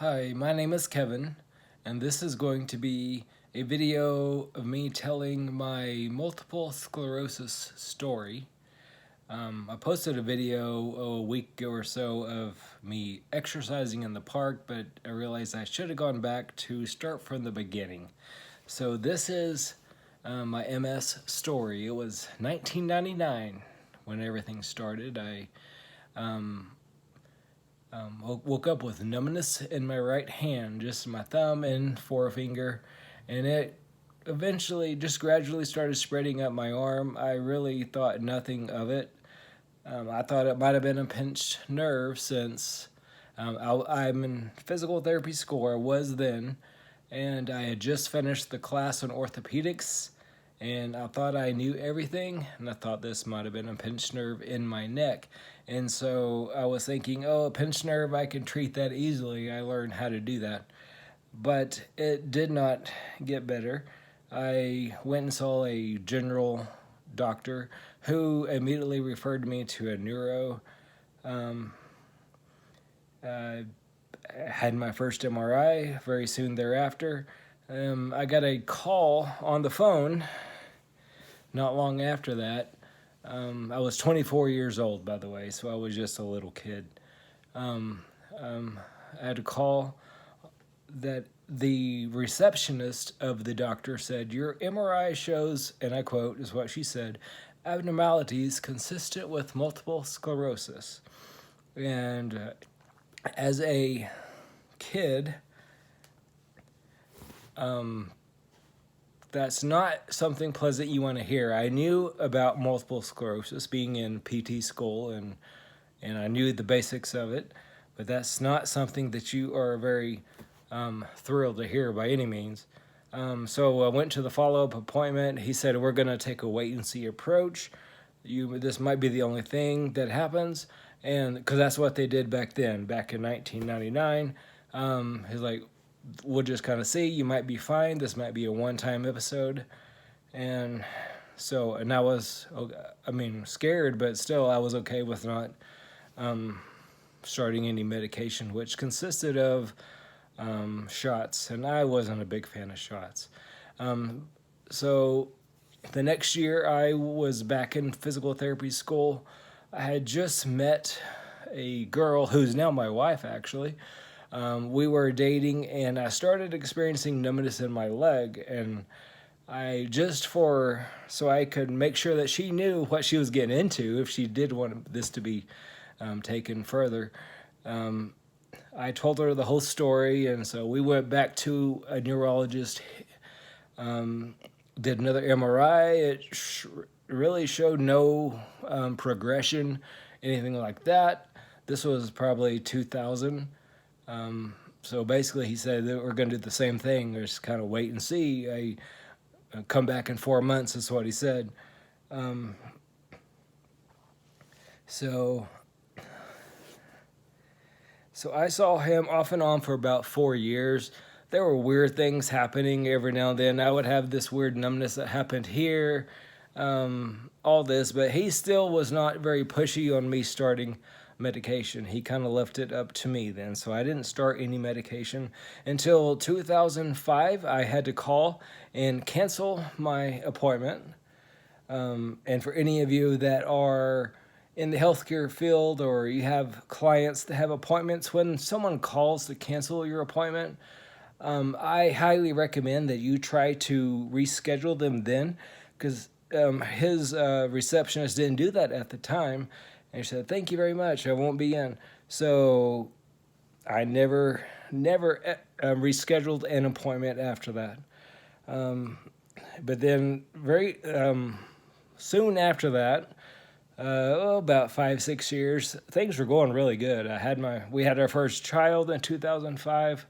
Hi, my name is Kevin, and this is going to be a video of me telling my multiple sclerosis story. I posted a video a week ago or so of me exercising in the park, but I realized I should have gone back to start from the beginning. So this is my MS story. It was 1999 when everything started. I woke up with numbness in my right hand, just my thumb and forefinger, and it eventually just gradually started spreading up my arm. I really thought nothing of it. I thought it might have been a pinched nerve since I'm in physical therapy school, I was then, and I had just finished the class on orthopedics, and I thought I knew everything, and I thought this might have been a pinched nerve in my neck. And so I was thinking, oh, a pinched nerve, I can treat that easily. I learned how to do that. But it did not get better. I went and saw a general doctor who immediately referred me to a neuro. I had my first MRI very soon thereafter. I got a call on the phone not long after that. I was 24 years old, by the way, so I was just a little kid. I had a call that the receptionist of the doctor said, "Your MRI shows," and I quote, is what she said, "abnormalities consistent with multiple sclerosis." And as a kid, that's not something pleasant you want to hear. I knew about multiple sclerosis being in PT school, and I knew the basics of it, but that's not something that you are very thrilled to hear by any means. So I went to the follow-up appointment. He said, "We're going to take a wait-and-see approach. This might be the only thing that happens," and because that's what they did back then, back in 1999. He's like, "We'll just kind of see. You might be fine. This might be a one-time episode." And so, and I was, scared, but still I was okay with not starting any medication, which consisted of shots, and I wasn't a big fan of shots. So the next year I was back in physical therapy school. I had just met a girl who's now my wife, actually. We were dating, and I started experiencing numbness in my leg, and so I could make sure that she knew what she was getting into if she did want this to be taken further. I told her the whole story, and so we went back to a neurologist, did another MRI. It really showed no progression, anything like that. This was probably 2000. So basically he said that we're going to do the same thing, just kind of wait and see. I come back in 4 months is what he said. So I saw him off and on for about 4 years. There were weird things happening every now and then. I would have this weird numbness that happened here, all this, but he still was not very pushy on me starting medication. He kind of left it up to me then, so I didn't start any medication until 2005. I had to call and cancel my appointment. And for any of you that are in the healthcare field, or you have clients that have appointments, when someone calls to cancel your appointment, I highly recommend that you try to reschedule them then, because his receptionist didn't do that at the time, and he said, "Thank you very much, I won't be in." So I never rescheduled an appointment after that. But then very soon after that, about 5-6 years, things were going really good. We had our first child in 2005,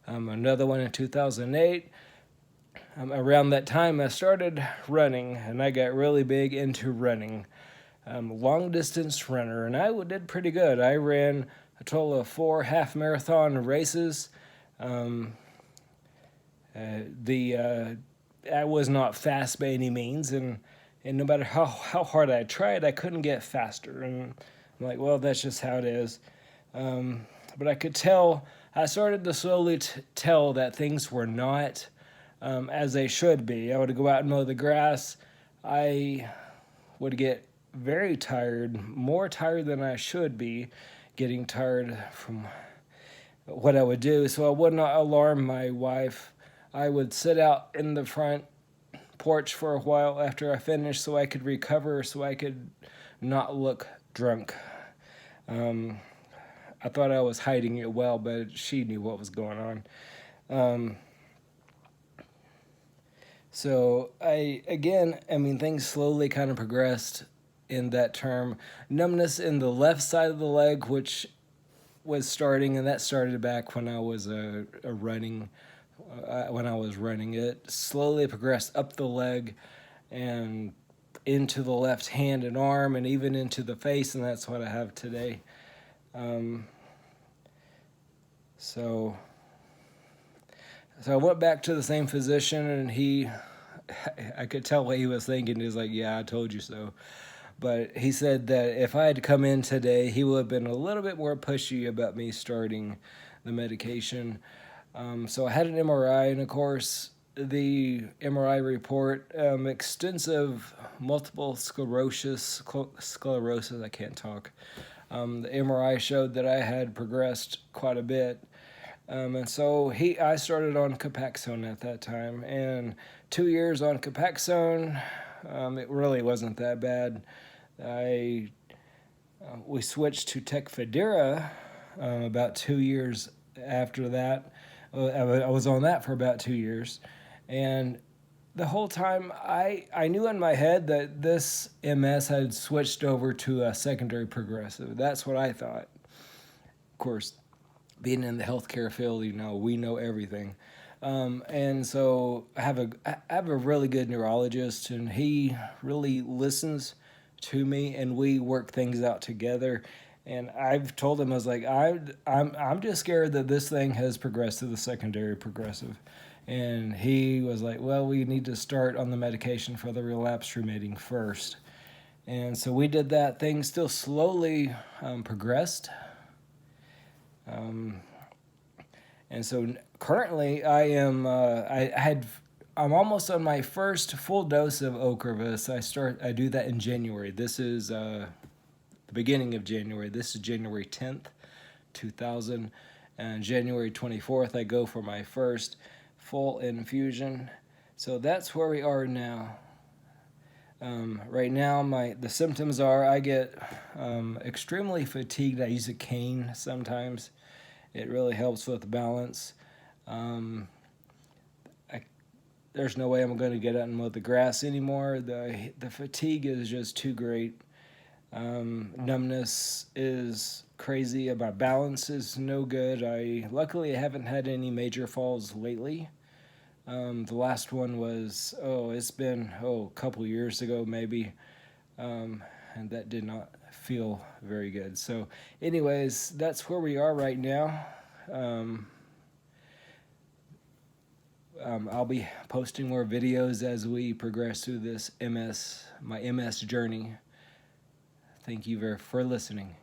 another one in 2008. Around that time, I started running, and I got really big into running. Long distance runner, and I did pretty good. I ran a total of 4 half marathon races. I was not fast by any means, and no matter how hard I tried, I couldn't get faster. And I'm like, well, that's just how it is. But I could tell I started to slowly tell that things were not as they should be. I would go out and mow the grass. I would get very tired, more tired than I should be, getting tired from what I would do. So I would not alarm my wife. I would sit out in the front porch for a while after I finished so I could recover, so I could not look drunk. I thought I was hiding it well, but she knew what was going on. Um, so things slowly kind of progressed in that term. Numbness in the left side of the leg, which was starting, and that started back when I was when I was running. It slowly progressed up the leg and into the left hand and arm, and even into the face, and that's what I have today. Um, so I went back to the same physician, and I could tell what he was thinking. He was like, "Yeah, I told you so." But he said that if I had come in today, he would have been a little bit more pushy about me starting the medication. So I had an MRI, and of course, the MRI report, extensive multiple sclerosis, I can't talk. The MRI showed that I had progressed quite a bit. And so I started on Copaxone at that time, and 2 years on Copaxone, it really wasn't that bad. We switched to Tecfidera about 2 years after that. I was on that for about 2 years, and the whole time I knew in my head that this MS had switched over to a secondary progressive. That's what I thought. Of course, being in the healthcare field, we know everything. And so I have a really good neurologist, and he really listens to me, and we work things out together. And I've told him, I was like, I'm just scared that this thing has progressed to the secondary progressive. And he was like, well, we need to start on the medication for the relapse remitting first. And so we did that. Things still slowly progressed. And so currently I'm almost on my first full dose of Ocrevus. I do that in January. This is the beginning of January. This is January 10th, 2000. And January 24th, I go for my first full infusion. So that's where we are now. Right now, the symptoms are I get extremely fatigued. I use a cane sometimes. It really helps with the balance. There's no way I'm going to get out and mow the grass anymore. The fatigue is just too great. Numbness is crazy. My balance is no good. Luckily I haven't had any major falls lately. The last one was it's been a couple years ago maybe, and that did not feel very good. So anyways, that's where we are right now. I'll be posting more videos as we progress through my MS journey. Thank you for listening.